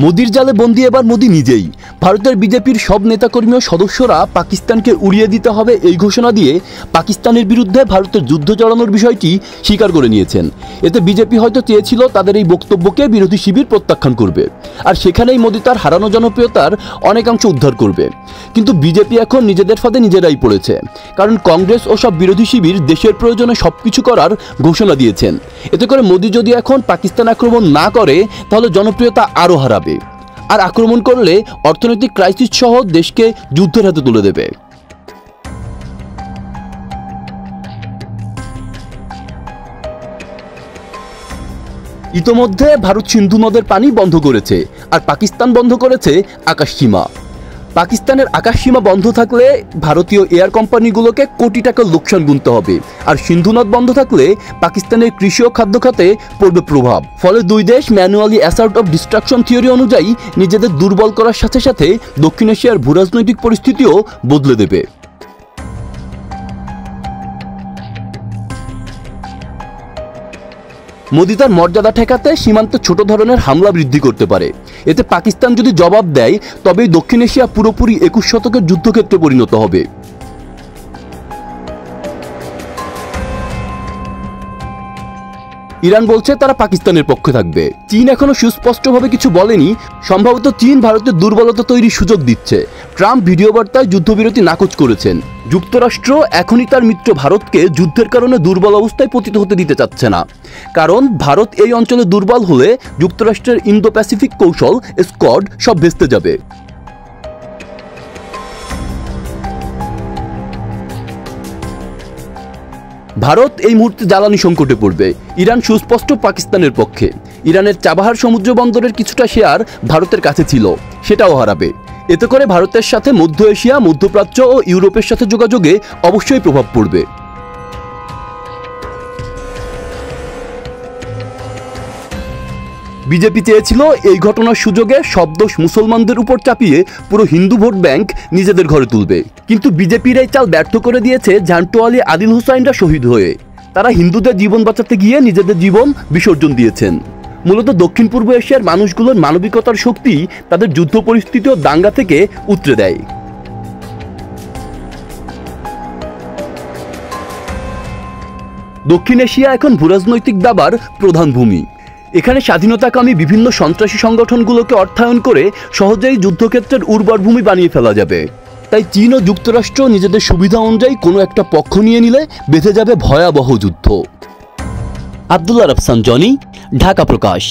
মোদির জালে বন্দী এবার মোদি নিজেই। ভারতের বিজেপির সব নেতাকর্মী ও সদস্যরা পাকিস্তানকে উড়িয়ে দিতে হবে এই ঘোষণা দিয়ে পাকিস্তানের বিরুদ্ধে ভারতের যুদ্ধ চালানোর বিষয়টি স্বীকার করে নিয়েছেন। এতে বিজেপি হয়তো চেয়েছিল তাদের এই বক্তব্যকে বিরোধী শিবির প্রত্যাখ্যান করবে, আর সেখানেই মোদি তার হারানো জনপ্রিয়তার অনেকাংশ উদ্ধার করবে। কিন্তু বিজেপি এখন নিজেদের ফাঁদে নিজেরাই পড়েছে, কারণ কংগ্রেস ও সব বিরোধী শিবির দেশের প্রয়োজনে সবকিছু করার ঘোষণা দিয়েছেন। এতে করে মোদি যদি এখন পাকিস্তান আক্রমণ না করে তাহলে জনপ্রিয়তা আরও হারাবে, আর আক্রমণ করলে অর্থনৈতিক ক্রাইসিস সহ দেশকে যুদ্ধের হাতে তুলে দেবে। ইতোমধ্যে ভারত সিন্ধু নদের পানি বন্ধ করেছে, আর পাকিস্তান বন্ধ করেছে আকাশসীমা। পাকিস্তানের আকাশসীমা বন্ধ থাকলে ভারতীয় এয়ার কোম্পানিগুলোকে কোটি টাকার লোকসান গুনতে হবে, আর সিন্ধু নদ বন্ধ থাকলে পাকিস্তানের কৃষি ও খাদ্য খাতে পড়বে প্রভাব। ফলে দুই দেশ manually assert of distraction theory অনুযায়ী নিজেদের দুর্বল করার সাথে সাথে দক্ষিণ এশিয়ার ভূরাজনৈতিক পরিস্থিতিও বদলে দেবে। মোদি তার মর্যাদা ঠেকাতে সীমান্তে ছোট ধরনের হামলা বৃদ্ধি করতে পারে। এতে পাকিস্তান যদি জবাব দেয় তবেই দক্ষিণ এশিয়া পুরোপুরি 21 শতকের যুদ্ধক্ষেত্রে পরিণত হবে। ইরান বলছে তারা পাকিস্তানের পক্ষে থাকবে। চীন এখনো সুস্পষ্টভাবে কিছু বলেনি। সম্ভবত চীন ভারতের দুর্বলতা তৈরির সুযোগ দিচ্ছে। ট্রাম্প ভিডিও বার্তায় যুদ্ধবিরতি নাকচ করেছেন। যুক্তরাষ্ট্র এখনই তার মিত্র ভারতকে যুদ্ধের কারণে দুর্বল অবস্থায় পতিত হতে দিতে চাচ্ছে না, কারণ ভারত এই অঞ্চলে দুর্বল হলে যুক্তরাষ্ট্রের ইন্দো প্যাসিফিক কৌশল স্কোয়াড সব ভেস্তে যাবে। ভারত এই মুহূর্তে জ্বালানি সংকটে পড়বে। ইরান সুস্পষ্ট পাকিস্তানের পক্ষে। ইরানের চাবাহার সমুদ্র বন্দরের কিছুটা শেয়ার ভারতের কাছে ছিল, সেটাও হারাবে। এতে করে ভারতের সাথে মধ্য এশিয়া, মধ্যপ্রাচ্য ও ইউরোপের সাথে যোগাযোগে অবশ্যই প্রভাব পড়বে। বিজেপি চেয়েছিল এই ঘটনার সুযোগে সব দোষ মুসলমানদের উপর চাপিয়ে পুরো হিন্দু ভোট ব্যাংক নিজেদের ঘরে তুলবে। কিন্তু বিজেপির এই চাল ব্যর্থ করে দিয়েছে ঝান্টু আলী, আদিল হুসাইনরা শহীদ হয়ে। তারা হিন্দুদের জীবন বাঁচাতে গিয়ে নিজেদের জীবন বিসর্জন দিয়েছেন। মূলত দক্ষিণ পূর্ব এশিয়ার মানুষগুলোর মানবিকতার শক্তি তাদের যুদ্ধ পরিস্থিতি ও দাঙ্গা থেকে উতরে দেয়। দক্ষিণ এশিয়া এখন ভূরাজনৈতিক দাবার প্রধান ভূমি। এখানে স্বাধীনতাকামী বিভিন্ন সন্ত্রাসী সংগঠনগুলোকে অর্থায়ন করে সহজেই যুদ্ধক্ষেত্রের উর্বর ভূমি বানিয়ে ফেলা যাবে। তাই চীন ও যুক্তরাষ্ট্র নিজেদের সুবিধা অনুযায়ী কোনো একটা পক্ষ নিয়ে নিলে বেঁধে যাবে ভয়াবহ যুদ্ধ। আব্দুল্লাহ রাফসান জনি, ঢাকা প্রকাশ।